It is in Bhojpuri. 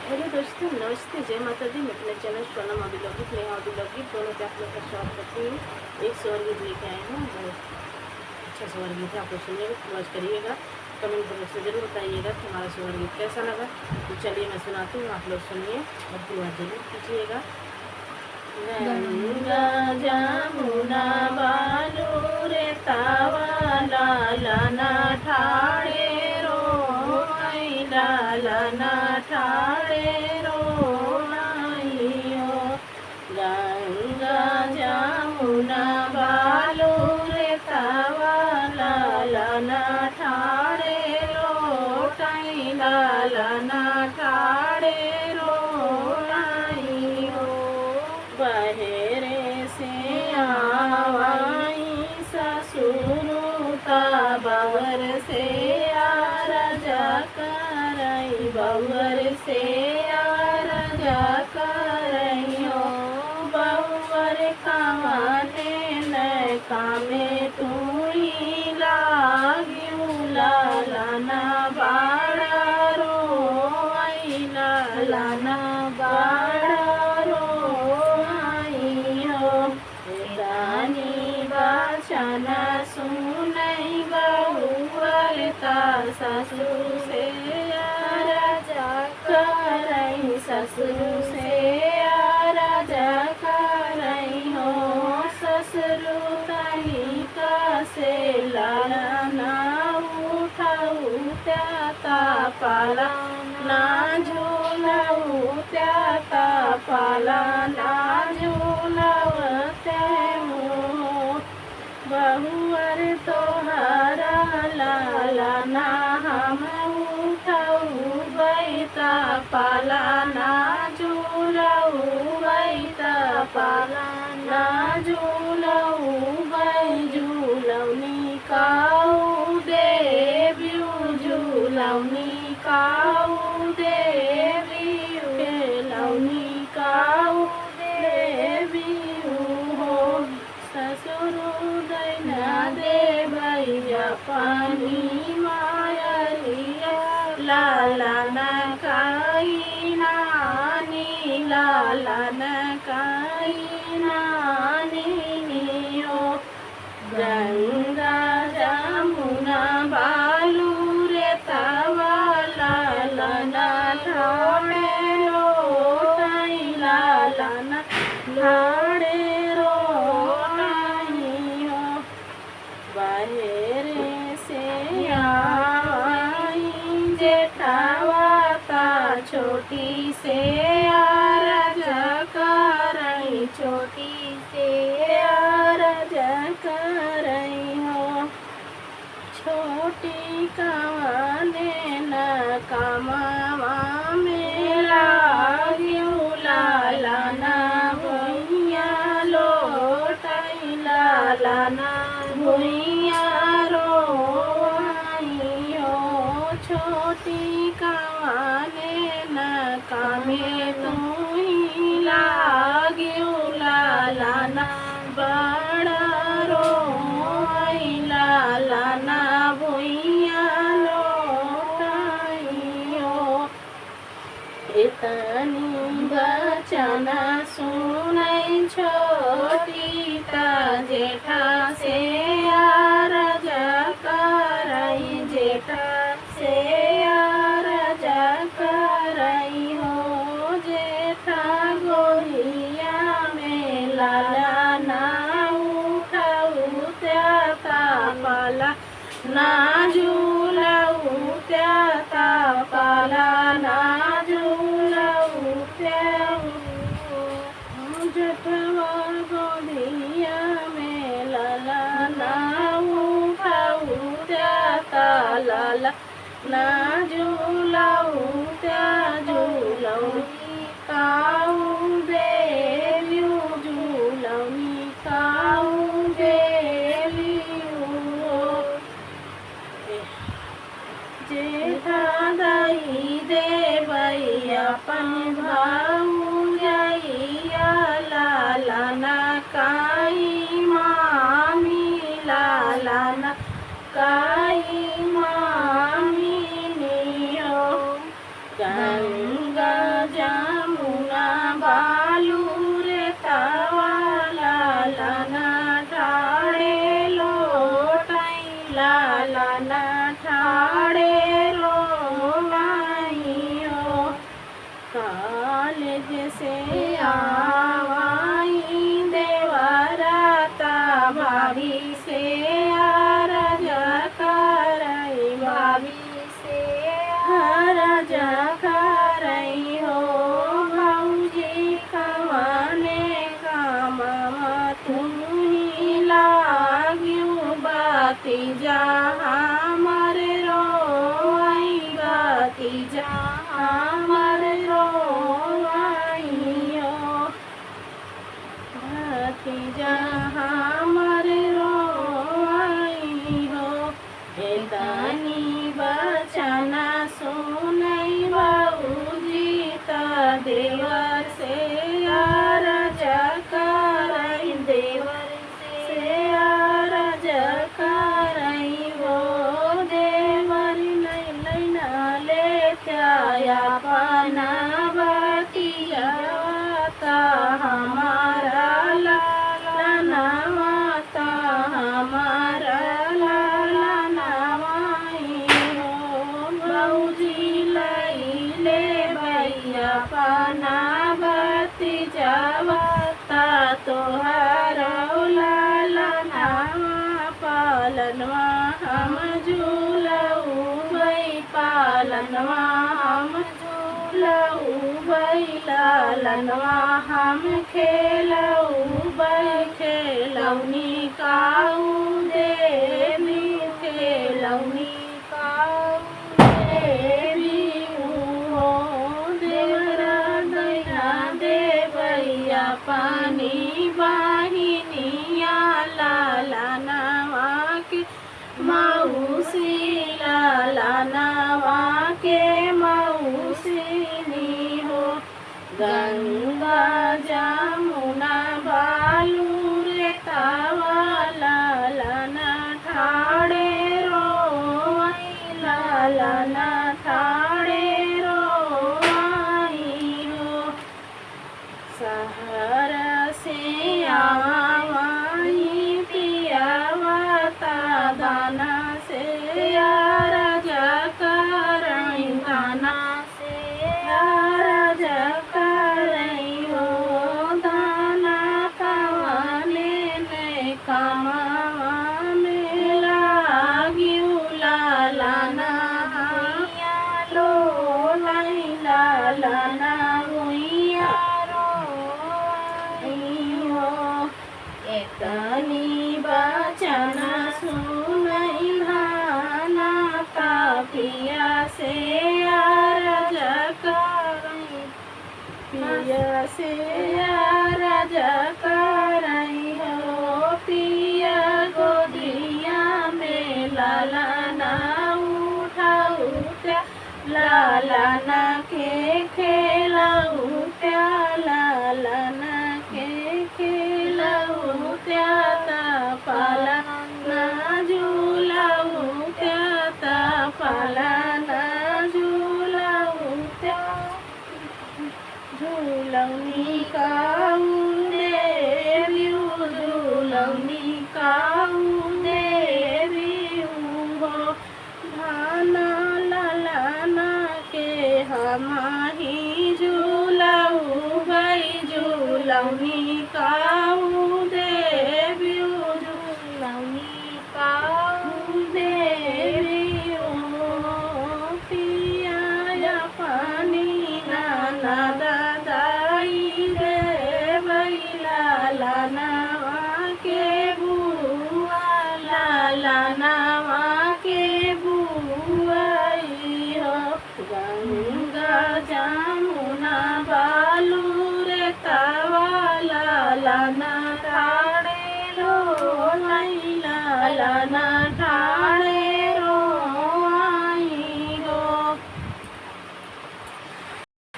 हेलो दोस्तों, नमस्ते, जय माता दी। मैं अपने चैनल सोनम अभिलौकिक नेहा अभिलौकिक दोनों पे आप लोग का स्वागत करती हूँ। एक स्वर्गीत लेके आए हैं, बहुत अच्छा स्वर्गीत है। आप लोग सुनिएगा, वॉच करिएगा, कमेंट बॉक्स में जरूर बताइएगा कि हमारा स्वर्गीत कैसा लगा। तो चलिए मैं सुनाती हूँ, आप लोग सुनिए और दुआ जरूर कीजिएगा। गंगा जमुना बालू रे तावा लाला ना ठाड़े रो, लाला ना ठाड़े रो नाइयो। गंगा जमुना बालू रे तावा लाला ना ठाड़े रो, लाला ना ठाड़े रो नाइयो। बहेरे से आवाई ससुरुता बवर से राजा करई, बवर से राजा करइयो। बवर कामने न कामे तू ही लागियो, लाला ना बाड़ा रो, लाला ना बाड़ा रो बचना सुनई बहुवरता ससुर से राजा करई, ससुर से राजा करई हो। ससुर तही का से लाला ना उठाऊ त्याता पाला ना झूलाऊ, त्याता पाला ना झूलाऊ बहुवर तोहरा लाला ना हम उठाऊ बैता पाला ना झूलाऊ, बैता पाला ना झूलाऊ बै झूलौनी काऊ देव्यू, झूलौनी काऊ देवी लौनी काऊ देवी हो। ससुर दैना दे भैया पानी मायरिया, लाला न काई नानी, लाला न काई नानी हो। गंगा जमुना बालू रे तवा लाला न ठाड़े रो, लाला न ठाड़े रो नाइयो। बहेरे से आई जेठावाता छोटी से राजा करई, छोटी से राजा करई हो। छोटी काने न कामावा में लागियो, लाला ना भुइया लोटई, लाला ना भुइया रोइयो। छोटी काने न कामे तुही लागियो, लाला ना बड़ा रोई, लाला ना भुइया लोटाइयो। इतनी बचना सुनई छोटी ता जेठा से राजा करई, जेठा से राजा करई हो। जेठा गोरिया में लाला ना उठाऊ त्याता पाला ना झूलाऊ, त्याता पाला ना झूलाऊ त्याऊ। जठवा गोरिया में लाला ना उठाऊ त्याता, लाला ना झूलाऊ त्या झूलौनी काऊ देव्यू, झूलौनी काऊ देव्यू हो। जेठा दाई दे भैया अपन भाऊ जइया, लाला ना काई मामी, लाला ना काई मामी नियो। गंगा जमुना बालू रे तावा लालना ठाड़े लोटाई लालना ठाड़े लोटाइयो कॉलेज से आवाई देवराता भाभी से आरज करई भाभी से आरज करई हो भौजी कमाने कामवा तुम्ही लाग्यू बाती जा हमर रोई बाती जा हमर रोइयो बाती जा हमर रोइयो एदानी बचना सुनई बाबूजी ता देवर से आरज करई देवर से आरज करई वो देवर नैना ले त्याया पना बतिया ता हमारा लालना माता हमारा लालना माइयो भौजी लैले भैया पना बती जावता तोहार लालना पालनवा हम झूलऊ भई पालनवा हम झूलऊ भई लालनवा हम खेलऊ भई खेलौनी काऊ देवी खेलौनी काऊ देवी हो देवरा दैना दे भैया पानी बाहिनिया लालनवा के मौसी लालनवा के मौसिनी हो गंगा जमुना बालू रे तावा लालना ठाड़े रोई लालना ठाड़े रोई हो शहर से आवाई पियावता दाना से आरज करई दाना से आरज करई हो दाना कमाने ने कमावा में लाग्यू लालना लो लाई लालना हुइया रोइयो एतनी बचना सुनई धाना पिया से आरज करई पिया से आरज करई हो पिया गोदिया में लालना उठाऊ लालना के खेलऊ लालना के खेलऊ त्याता पालना झूलऊ त्याता पालना झूलऊ त्या झूलौनी काऊ देवी झूलौनी काऊ देवी हो धाना लालना के हमाही झूलऊ भई झूलौनी का